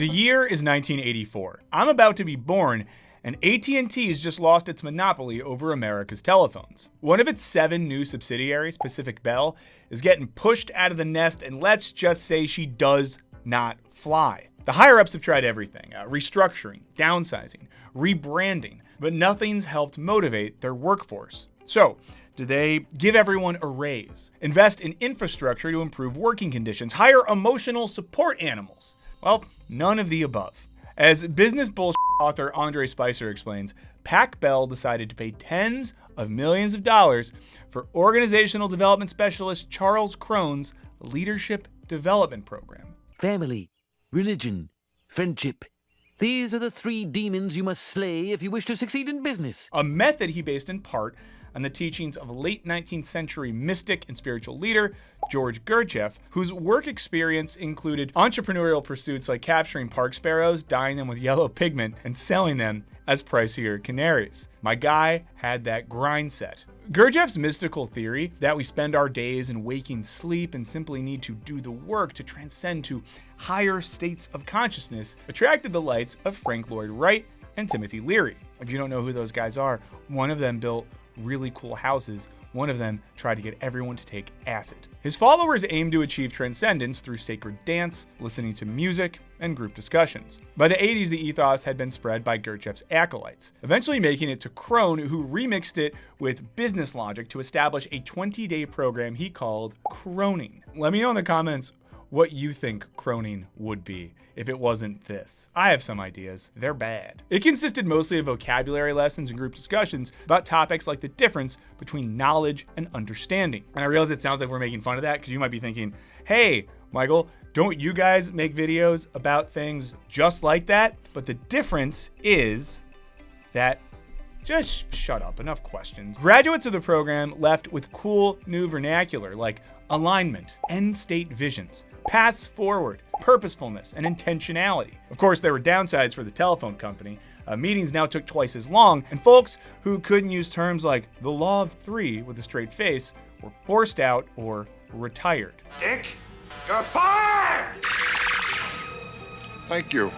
The year is 1984. I'm about to be born, and AT&T has just lost its monopoly over America's telephones. One of its 7 new subsidiaries, PacBell, is getting pushed out of the nest, and let's just say she does not fly. The higher-ups have tried everything, restructuring, downsizing, rebranding, but nothing's helped motivate their workforce. So, do they give everyone a raise, invest in infrastructure to improve working conditions, hire emotional support animals? Well, none of the above. As business bullshit author André Spicer explains, PacBell decided to pay tens of millions of dollars for organizational development specialist Charles Krohn's leadership development program. Family, religion, friendship. These are the 3 demons you must slay if you wish to succeed in business. A method he based in part on the teachings of late 19th century mystic and spiritual leader George Gurdjieff, whose work experience included entrepreneurial pursuits like capturing park sparrows, dyeing them with yellow pigment, and selling them as pricier canaries. My guy had that grind set. Gurdjieff's mystical theory that we spend our days in waking sleep and simply need to do the work to transcend to higher states of consciousness attracted the lights of Frank Lloyd Wright and Timothy Leary. If you don't know who those guys are, one of them built really cool houses. One of them tried to get everyone to take acid. His followers aimed to achieve transcendence through sacred dance, listening to music, and group discussions. By the 80s, the ethos had been spread by Gurdjieff's acolytes, eventually making it to Krohn, who remixed it with business logic to establish a 20-day program he called Kroning. Let me know in the comments what you think Kroning would be if it wasn't this. I have some ideas. They're bad. It consisted mostly of vocabulary lessons and group discussions about topics like the difference between knowledge and understanding. And I realize it sounds like we're making fun of that because you might be thinking, hey, Michael, don't you guys make videos about things just like that? But the difference is that just shut up, enough questions. Graduates of the program left with cool new vernacular like alignment, end state visions, paths forward, purposefulness, and intentionality. Of course, there were downsides for the telephone company. Meetings now took twice as long, and folks who couldn't use terms like the law of 3 with a straight face were forced out or retired. Dick, you're fired! Thank you.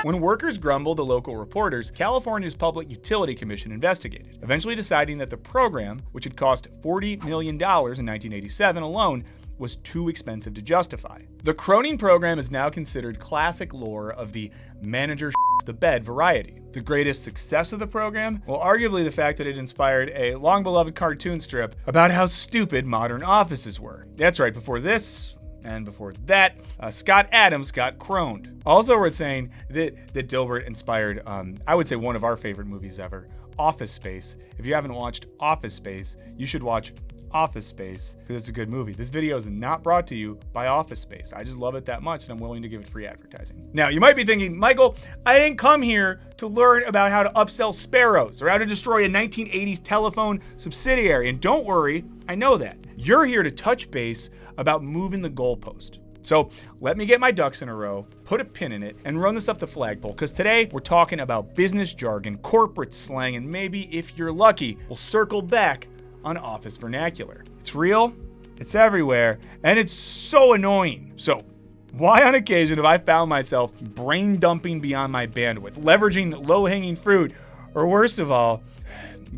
When workers grumbled to local reporters, California's Public Utility Commission investigated, eventually deciding that the program, which had cost $40 million in 1987 alone, was too expensive to justify. The Kroning program is now considered classic lore of the manager the bed variety. The greatest success of the program? Well, arguably the fact that it inspired a long-beloved cartoon strip about how stupid modern offices were. That's right, before this, and before that, Scott Adams got croned. Also worth saying that Dilbert inspired, I would say, one of our favorite movies ever, Office Space. If you haven't watched Office Space, you should watch Office Space because it's a good movie. This video is not brought to you by Office Space. I just love it that much and I'm willing to give it free advertising. Now, you might be thinking, Michael, I didn't come here to learn about how to upsell sparrows or how to destroy a 1980s telephone subsidiary. And don't worry, I know that. You're here to touch base about moving the goalpost. So let me get my ducks in a row, put a pin in it, and run this up the flagpole, because today we're talking about business jargon, corporate slang, and maybe, if you're lucky, we'll circle back on office vernacular. It's real, it's everywhere, and it's so annoying. So why on occasion have I found myself brain dumping beyond my bandwidth, leveraging low-hanging fruit, or worst of all,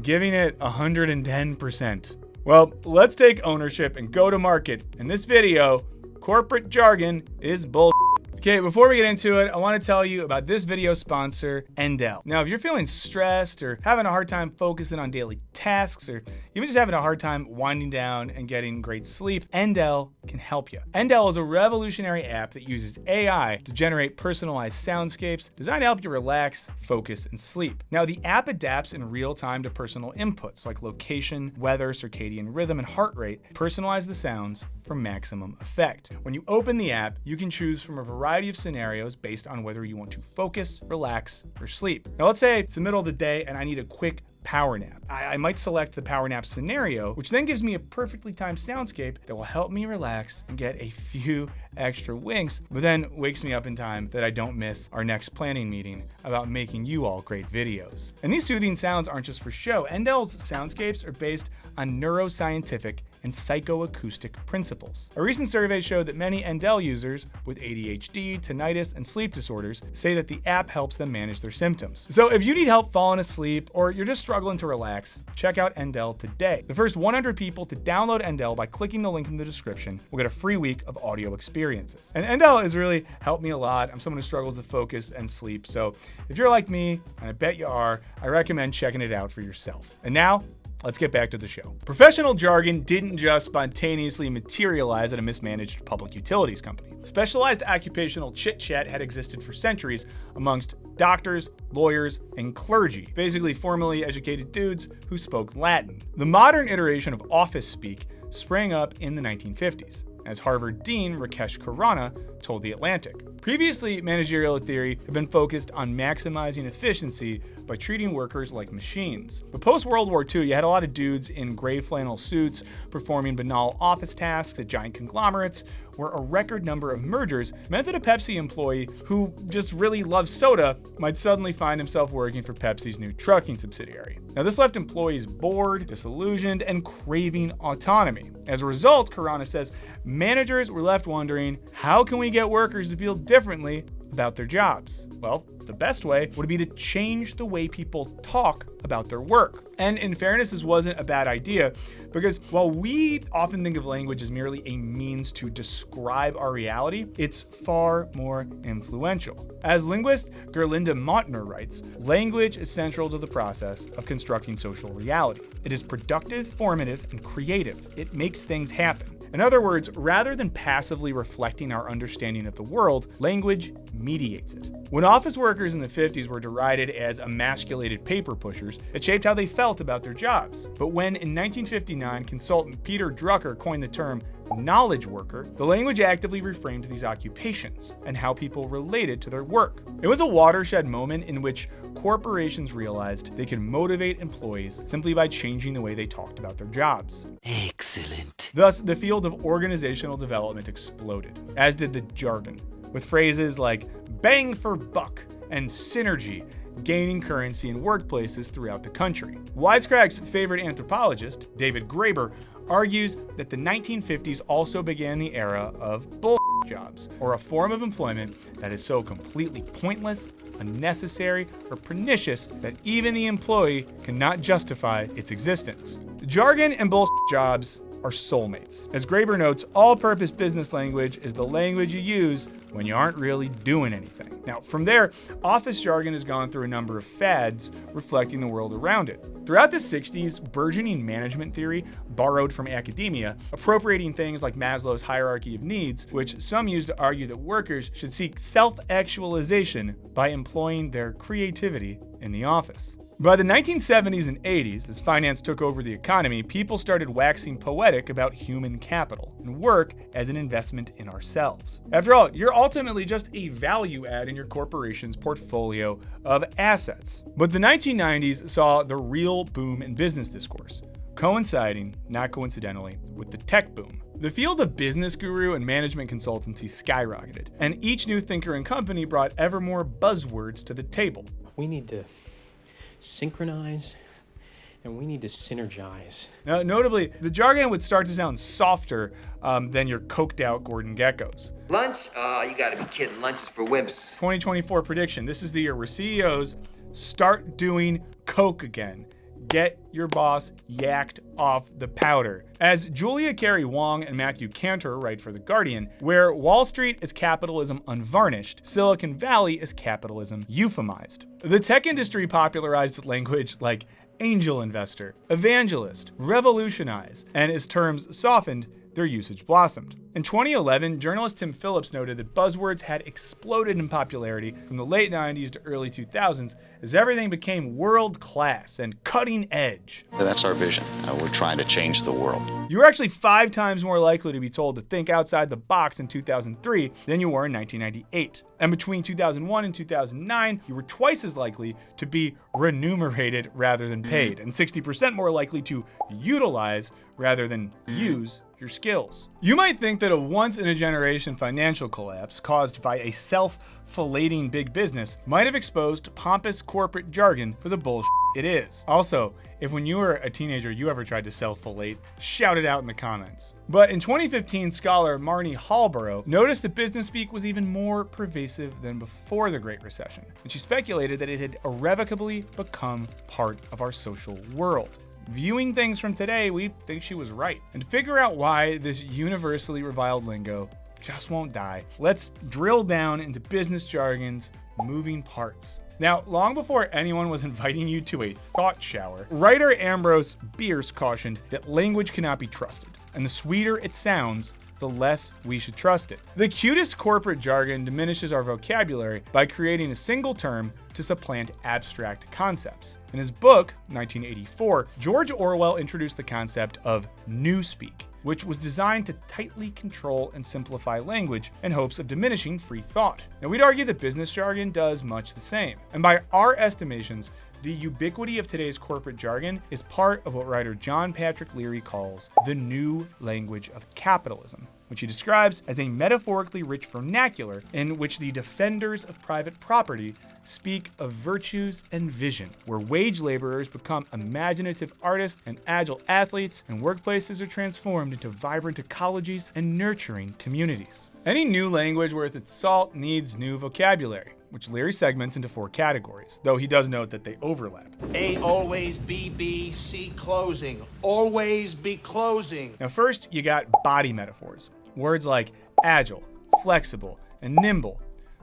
giving it 110%? Well, let's take ownership and go to market. In this video, corporate jargon is bull. Okay, before we get into it, I want to tell you about this video sponsor, Endel. Now, if you're feeling stressed or having a hard time focusing on daily tasks, or even just having a hard time winding down and getting great sleep, Endel can help you. Endel is a revolutionary app that uses AI to generate personalized soundscapes designed to help you relax, focus, and sleep. Now, the app adapts in real time to personal inputs like location, weather, circadian rhythm, and heart rate. Personalize the sounds for maximum effect. When you open the app, you can choose from a variety of scenarios based on whether you want to focus, relax, or sleep. Now, let's say it's the middle of the day and I need a quick power nap. I might select the power nap scenario, which then gives me a perfectly timed soundscape that will help me relax and get a few extra winks, but then wakes me up in time that I don't miss our next planning meeting about making you all great videos. And these soothing sounds aren't just for show. Endel's soundscapes are based on neuroscientific and psychoacoustic principles. A recent survey showed that many Endel users with ADHD, tinnitus, and sleep disorders say that the app helps them manage their symptoms. So if you need help falling asleep or you're just struggling to relax, check out Endel today. The first 100 people to download Endel by clicking the link in the description will get a free week of audio experiences. And Endel has really helped me a lot. I'm someone who struggles to focus and sleep. So if you're like me, and I bet you are, I recommend checking it out for yourself. And now, let's get back to the show. Professional jargon didn't just spontaneously materialize at a mismanaged public utilities company. Specialized occupational chit-chat had existed for centuries amongst doctors, lawyers, and clergy, basically formally educated dudes who spoke Latin. The modern iteration of office speak sprang up in the 1950s, as Harvard Dean Rakesh Khurana told The Atlantic. Previously, managerial theory had been focused on maximizing efficiency by treating workers like machines. But post-World War II, you had a lot of dudes in gray flannel suits performing banal office tasks at giant conglomerates, where a record number of mergers meant that a Pepsi employee who just really loves soda might suddenly find himself working for Pepsi's new trucking subsidiary. Now, this left employees bored, disillusioned, and craving autonomy. As a result, Khurana says, managers were left wondering, how can we get workers to feel differently about their jobs? Well, the best way would be to change the way people talk about their work. And in fairness, this wasn't a bad idea, because while we often think of language as merely a means to describe our reality, it's far more influential. As linguist Gerlinde Mautner writes, language is central to the process of constructing social reality. It is productive, formative, and creative. It makes things happen. In other words, rather than passively reflecting our understanding of the world, language mediates it. When office workers in the 50s were derided as emasculated paper pushers, it shaped how they felt about their jobs. But when in 1959 consultant Peter Drucker coined the term knowledge worker, the language actively reframed these occupations and how people related to their work. It was a watershed moment in which corporations realized they could motivate employees simply by changing the way they talked about their jobs. Excellent. Thus, the field of organizational development exploded, as did the jargon, with phrases like bang for buck and synergy gaining currency in workplaces throughout the country. Wisecrack's favorite anthropologist, David Graeber, argues that the 1950s also began the era of bull jobs, or a form of employment that is so completely pointless, unnecessary, or pernicious that even the employee cannot justify its existence. Jargon and bull jobs are soulmates. As Graeber notes, all-purpose business language is the language you use when you aren't really doing anything. Now, from there, office jargon has gone through a number of fads reflecting the world around it. Throughout the 60s, burgeoning management theory borrowed from academia, appropriating things like Maslow's hierarchy of needs, which some used to argue that workers should seek self-actualization by employing their creativity in the office. By the 1970s and 80s, as finance took over the economy, people started waxing poetic about human capital and work as an investment in ourselves. After all, you're ultimately just a value add in your corporation's portfolio of assets. But the 1990s saw the real boom in business discourse, coinciding, not coincidentally, with the tech boom. The field of business guru and management consultancy skyrocketed, and each new thinker and company brought ever more buzzwords to the table. We need to synchronize, and we need to synergize. Now, notably, the jargon would start to sound softer than your coked out Gordon Geckos. Lunch? Oh, you gotta be kidding. Lunch is for wimps. 2024 prediction. This is the year where CEOs start doing coke again. Get your boss yacked off the powder. As Julia Carrie Wong and Matthew Cantor write for The Guardian, where Wall Street is capitalism unvarnished, Silicon Valley is capitalism euphemized. The tech industry popularized language like angel investor, evangelist, revolutionize, and as terms softened, their usage blossomed. In 2011, journalist Tim Phillips noted that buzzwords had exploded in popularity from the late 90s to early 2000s as everything became world-class and cutting edge. That's our vision. We're trying to change the world. You were actually 5 times more likely to be told to think outside the box in 2003 than you were in 1998. And between 2001 and 2009, you were twice as likely to be remunerated rather than paid, and 60% more likely to utilize rather than use your skills. You might think think that a once-in-a-generation financial collapse caused by a self-filleting big business might have exposed pompous corporate jargon for the bullshit it is. Also, if when you were a teenager you ever tried to self-fillate, shout it out in the comments. But in 2015, scholar Marnie Holborow noticed that business speak was even more pervasive than before the Great Recession, and she speculated that it had irrevocably become part of our social world. Viewing things from today, we think she was right. And to figure out why this universally reviled lingo just won't die, let's drill down into business jargon's moving parts. Now, long before anyone was inviting you to a thought shower, writer Ambrose Bierce cautioned that language cannot be trusted, and the sweeter it sounds, the less we should trust it. The cutest corporate jargon diminishes our vocabulary by creating a single term to supplant abstract concepts. In his book, 1984, George Orwell introduced the concept of newspeak, which was designed to tightly control and simplify language in hopes of diminishing free thought. Now, we'd argue that business jargon does much the same. And by our estimations, the ubiquity of today's corporate jargon is part of what writer John Patrick Leary calls the new language of capitalism, which he describes as a metaphorically rich vernacular in which the defenders of private property speak of virtues and vision, where wage laborers become imaginative artists and agile athletes, and workplaces are transformed into vibrant ecologies and nurturing communities. Any new language worth its salt needs new vocabulary, which Leary segments into 4 categories, though he does note that they overlap. A, always be B, C, closing. Always be closing. Now first, you got body metaphors. Words like agile, flexible, and nimble,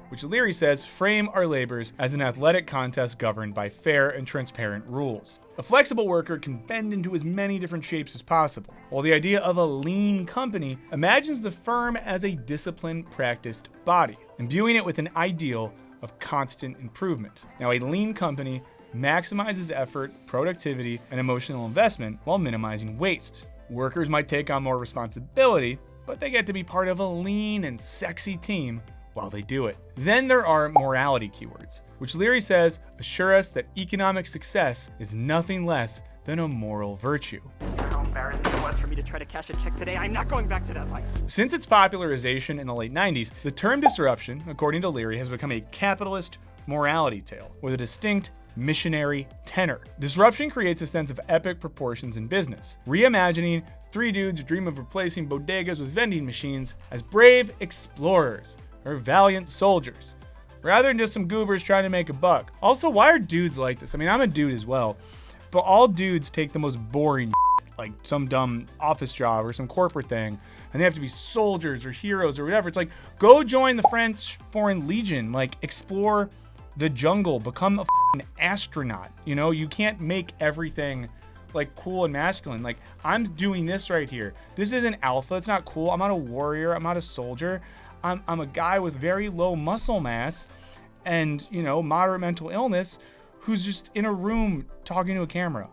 which Leary says frame our labors as an athletic contest governed by fair and transparent rules. A flexible worker can bend into as many different shapes as possible, while the idea of a lean company imagines the firm as a disciplined, practiced body, imbuing it with an ideal of constant improvement. Now, a lean company maximizes effort, productivity, and emotional investment while minimizing waste. Workers might take on more responsibility, but they get to be part of a lean and sexy team while they do it. Then there are morality keywords, which Leary says assure us that economic success is nothing less than a moral virtue. How embarrassing it was for me to try to cash a check today. I'm not going back to that life. Since its popularization in the late 90s, the term disruption, according to Leary, has become a capitalist morality tale with a distinct missionary tenor. Disruption creates a sense of epic proportions in business, reimagining 3 dudes dream of replacing bodegas with vending machines as brave explorers or valiant soldiers, rather than just some goobers trying to make a buck. Also, why are dudes like this? I mean, I'm a dude as well, but all dudes take the most boring like some dumb office job or some corporate thing, and they have to be soldiers or heroes or whatever. It's like, go join the French Foreign Legion, like explore the jungle, become a astronaut. You know, you can't make everything like cool and masculine. Like, I'm doing this right here. This isn't alpha. It's not cool. I'm not a warrior. I'm not a soldier. I'm a guy with very low muscle mass and, you know, moderate mental illness who's just in a room talking to a camera.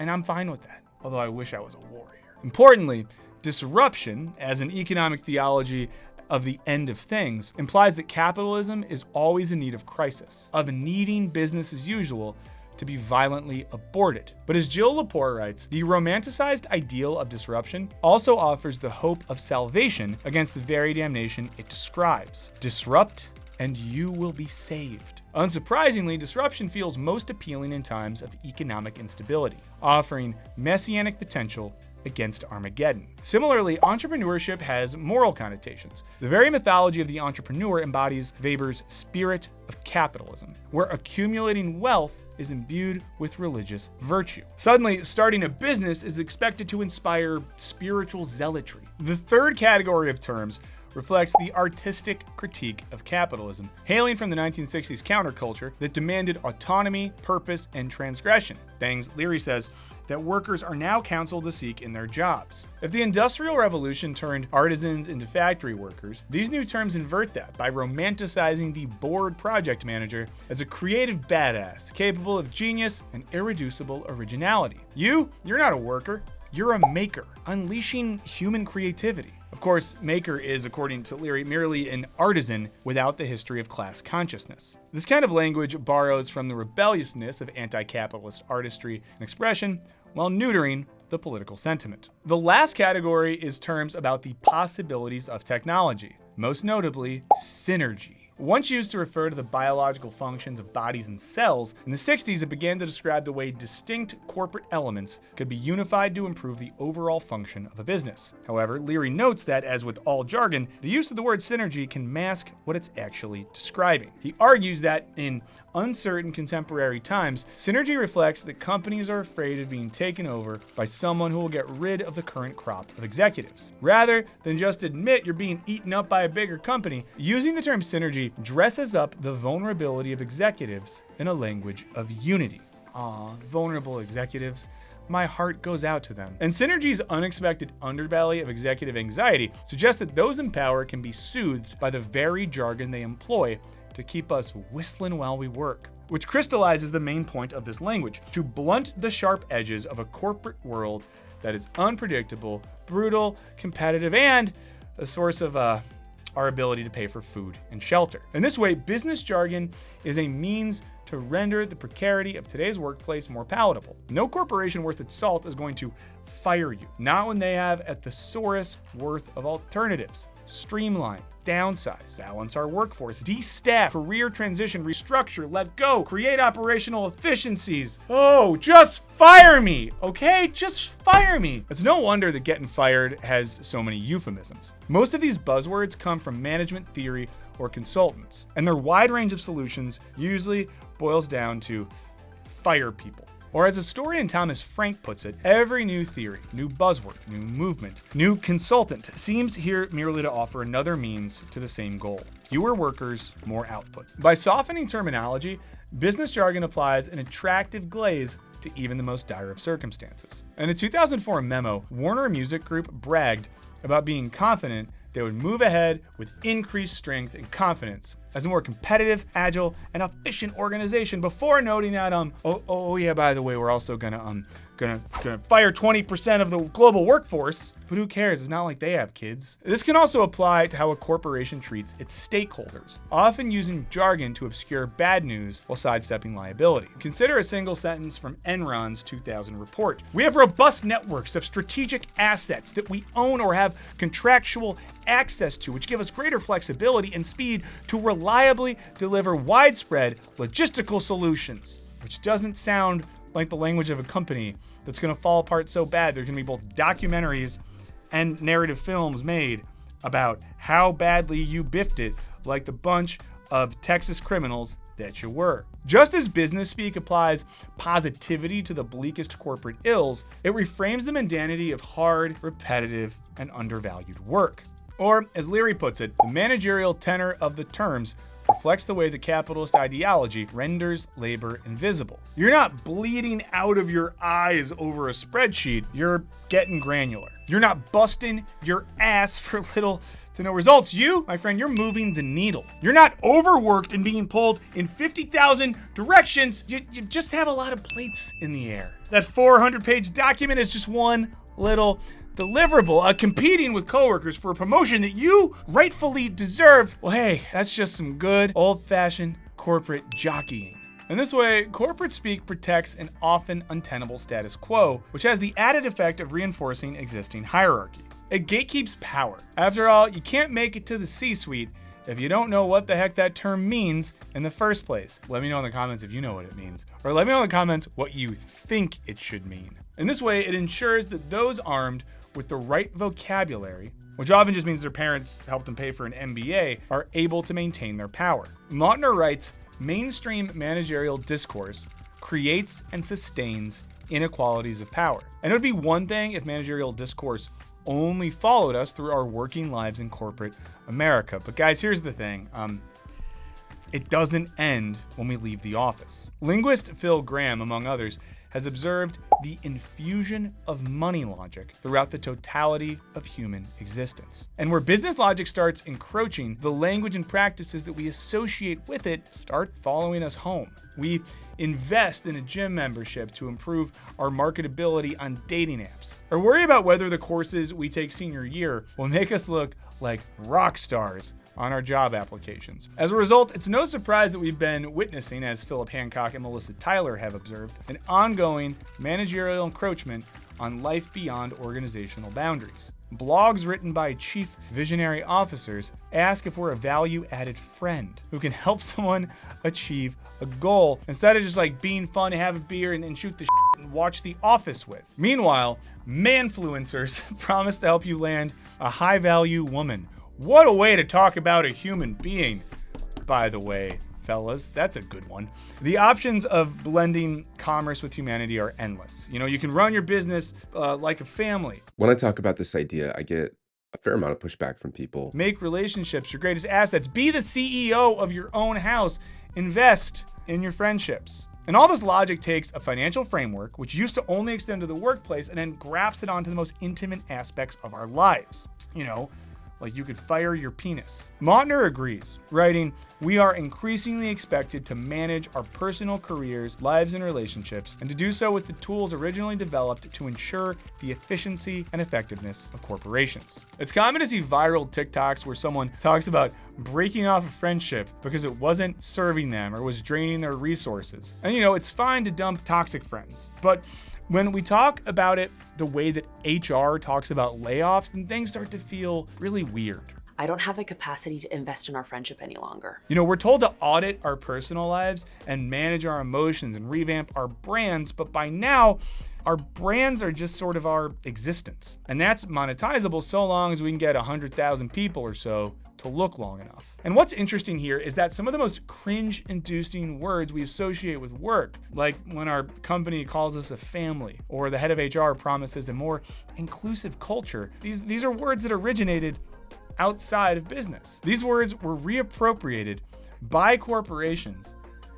And I'm fine with that. Although I wish I was a warrior. Importantly, disruption as an economic theology of the end of things implies that capitalism is always in need of crisis, of needing business as usual to be violently aborted. But as Jill Lepore writes, the romanticized ideal of disruption also offers the hope of salvation against the very damnation it describes. Disrupt and you will be saved. Unsurprisingly, disruption feels most appealing in times of economic instability, offering messianic potential against Armageddon. Similarly, entrepreneurship has moral connotations. The very mythology of the entrepreneur embodies Weber's spirit of capitalism, where accumulating wealth is imbued with religious virtue. Suddenly, starting a business is expected to inspire spiritual zealotry. The third category of terms reflects the artistic critique of capitalism, hailing from the 1960s counterculture that demanded autonomy, purpose, and transgression. Things, Leary says, that workers are now counseled to seek in their jobs. If the Industrial Revolution turned artisans into factory workers, these new terms invert that by romanticizing the bored project manager as a creative badass, capable of genius and irreducible originality. You're not a worker, you're a maker, unleashing human creativity. Of course, maker is, according to Leary, merely an artisan without the history of class consciousness. This kind of language borrows from the rebelliousness of anti-capitalist artistry and expression, while neutering the political sentiment. The last category is terms about the possibilities of technology, most notably synergy. Once used to refer to the biological functions of bodies and cells, in the 60s it began to describe the way distinct corporate elements could be unified to improve the overall function of a business. However, Leary notes that, as with all jargon, the use of the word synergy can mask what it's actually describing. He argues that in uncertain contemporary times, synergy reflects that companies are afraid of being taken over by someone who will get rid of the current crop of executives. Rather than just admit you're being eaten up by a bigger company, using the term synergy dresses up the vulnerability of executives in a language of unity. Aw, vulnerable executives. My heart goes out to them. And synergy's unexpected underbelly of executive anxiety suggests that those in power can be soothed by the very jargon they employ to keep us whistling while we work, which crystallizes the main point of this language: to blunt the sharp edges of a corporate world that is unpredictable, brutal, competitive, and a source of our ability to pay for food and shelter. In this way, business jargon is a means to render the precarity of today's workplace more palatable. No corporation worth its salt is going to fire you, not when they have a thesaurus worth of alternatives. Streamline, downsize, balance our workforce, de-staff, career transition, restructure, let go, create operational efficiencies. Oh, just fire me, okay? Just fire me. It's no wonder that getting fired has so many euphemisms. Most of these buzzwords come from management theory or consultants, and their wide range of solutions usually boils down to fire people. Or as historian Thomas Frank puts it, every new theory, new buzzword, new movement, new consultant seems here merely to offer another means to the same goal: fewer workers, more output. By softening terminology, business jargon applies an attractive glaze to even the most dire of circumstances. In a 2004 memo, Warner Music Group bragged about being confident they would move ahead with increased strength and confidence as a more competitive, agile, and efficient organization, before noting that yeah, by the way, we're also gonna fire 20% of the global workforce. But who cares? It's not like they have kids. This can also apply to how a corporation treats its stakeholders, often using jargon to obscure bad news while sidestepping liability. Consider a single sentence from Enron's 2000 report: "We have robust networks of strategic assets that we own or have contractual access to, which give us greater flexibility and speed to reliably deliver widespread logistical solutions." Which doesn't sound like the language of a company that's going to fall apart so bad there's going to be both documentaries and narrative films made about how badly you biffed it, like the bunch of Texas criminals that you were. Just as business speak applies positivity to the bleakest corporate ills, it reframes the mundanity of hard, repetitive, and undervalued work. Or, as Leary puts it, the managerial tenor of the terms reflects the way the capitalist ideology renders labor invisible. You're not bleeding out of your eyes over a spreadsheet, you're getting granular. You're not busting your ass for little to no results. You, my friend, you're moving the needle. You're not overworked and being pulled in 50,000 directions. You just have a lot of plates in the air. That 400-page document is just one little deliverable, competing with coworkers for a promotion that you rightfully deserve. Well, hey, that's just some good old-fashioned corporate jockeying. In this way, corporate speak protects an often untenable status quo, which has the added effect of reinforcing existing hierarchy. It gatekeeps power. After all, you can't make it to the C-suite if you don't know what the heck that term means in the first place. Let me know in the comments if you know what it means, or let me know in the comments what you think it should mean. In this way, it ensures that those armed with the right vocabulary, which often just means their parents helped them pay for an MBA, are able to maintain their power. Mautner writes, "Mainstream managerial discourse creates and sustains inequalities of power." And it would be one thing if managerial discourse only followed us through our working lives in corporate America. But guys, here's the thing. It doesn't end when we leave the office. Linguist Phil Graham, among others, has observed the infusion of money logic throughout the totality of human existence. And where business logic starts encroaching, the language and practices that we associate with it start following us home. We invest in a gym membership to improve our marketability on dating apps, or worry about whether the courses we take senior year will make us look like rock stars on our job applications. As a result, it's no surprise that we've been witnessing, as Philip Hancock and Melissa Tyler have observed, an ongoing managerial encroachment on life beyond organizational boundaries. Blogs written by chief visionary officers ask if we're a value-added friend who can help someone achieve a goal instead of just like being fun, have a beer, and shoot the shit and watch The Office with. Meanwhile, manfluencers promise to help you land a high-value woman. What a way to talk about a human being, by the way. Fellas, that's a good one. The options of blending commerce with humanity are endless. You know, you can run your business like a family. When I talk about this idea, I get a fair amount of pushback from people. Make relationships your greatest assets. Be the CEO of your own house. Invest in your friendships. And all this logic takes a financial framework, which used to only extend to the workplace, and then grafts it onto the most intimate aspects of our lives. You know, like you could fire your penis. Mautner agrees, writing, "We are increasingly expected to manage our personal careers, lives, and relationships, and to do so with the tools originally developed to ensure the efficiency and effectiveness of corporations." It's common to see viral TikToks where someone talks about breaking off a friendship because it wasn't serving them or was draining their resources. And you know, it's fine to dump toxic friends, but when we talk about it the way that HR talks about layoffs, then things start to feel really weird. I don't have the capacity to invest in our friendship any longer. You know, we're told to audit our personal lives and manage our emotions and revamp our brands, but by now, our brands are just sort of our existence. And that's monetizable so long as we can get 100,000 people or so to look long enough. And what's interesting here is that some of the most cringe-inducing words we associate with work, like when our company calls us a family, or the head of HR promises a more inclusive culture, these are words that originated outside of business. These words were reappropriated by corporations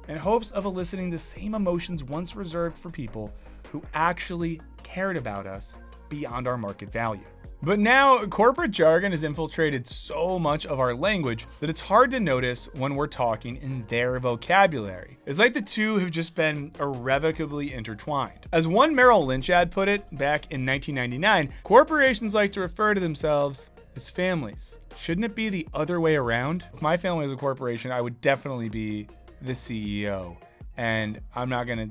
in hopes of eliciting the same emotions once reserved for people who actually cared about us beyond our market value. But now, corporate jargon has infiltrated so much of our language that it's hard to notice when we're talking in their vocabulary. It's like the two have just been irrevocably intertwined. As one Merrill Lynch ad put it back in 1999, corporations like to refer to themselves as families. Shouldn't it be the other way around? If my family was a corporation, I would definitely be the CEO. And I'm not gonna,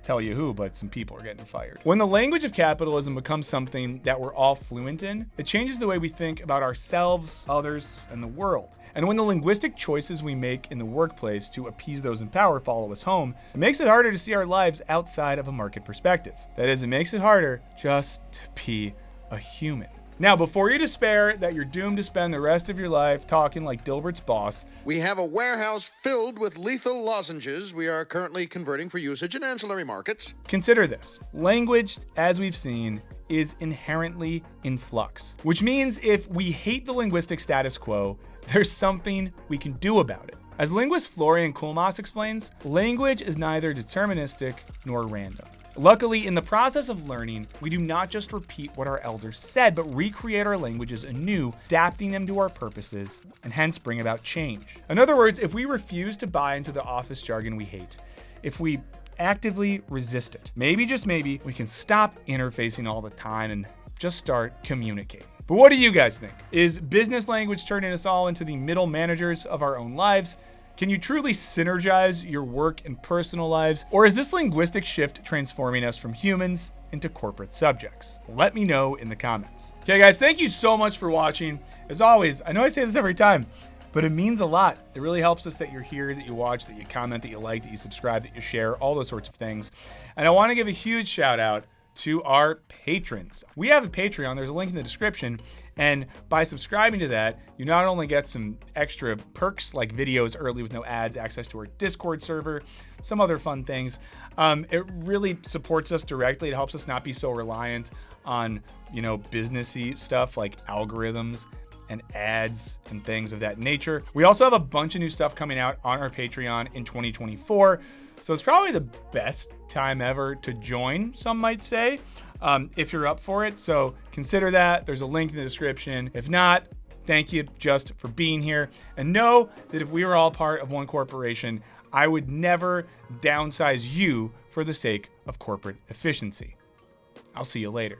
tell you who, but some people are getting fired. When the language of capitalism becomes something that we're all fluent in, it changes the way we think about ourselves, others, and the world. And when the linguistic choices we make in the workplace to appease those in power follow us home, it makes it harder to see our lives outside of a market perspective. That is, it makes it harder just to be a human. Now, before you despair that you're doomed to spend the rest of your life talking like Dilbert's boss, we have a warehouse filled with lethal lozenges we are currently converting for usage in ancillary markets. Consider this. Language, as we've seen, is inherently in flux, which means if we hate the linguistic status quo, there's something we can do about it. As linguist Florian Coulmas explains, language is neither deterministic nor random. Luckily, in the process of learning, we do not just repeat what our elders said, but recreate our languages anew, adapting them to our purposes, and hence bring about change. In other words, if we refuse to buy into the office jargon we hate, if we actively resist it, maybe, just maybe, we can stop interfacing all the time and just start communicating. But what do you guys think? Is business language turning us all into the middle managers of our own lives? Can you truly synergize your work and personal lives? Or is this linguistic shift transforming us from humans into corporate subjects? Let me know in the comments. Okay, guys, thank you so much for watching. As always, I know I say this every time, but it means a lot. It really helps us that you're here, that you watch, that you comment, that you like, that you subscribe, that you share, all those sorts of things. And I want to give a huge shout out to our patrons. We have a Patreon, there's a link in the description, and by subscribing to that, you not only get some extra perks like videos early with no ads, access to our Discord server, some other fun things. It really supports us directly. It helps us not be so reliant on, businessy stuff like algorithms and ads and things of that nature. We also have a bunch of new stuff coming out on our Patreon in 2024. So it's probably the best time ever to join, some might say, if you're up for it. So consider that. There's a link in the description. If not, thank you just for being here. And know that if we were all part of one corporation, I would never downsize you for the sake of corporate efficiency. I'll see you later.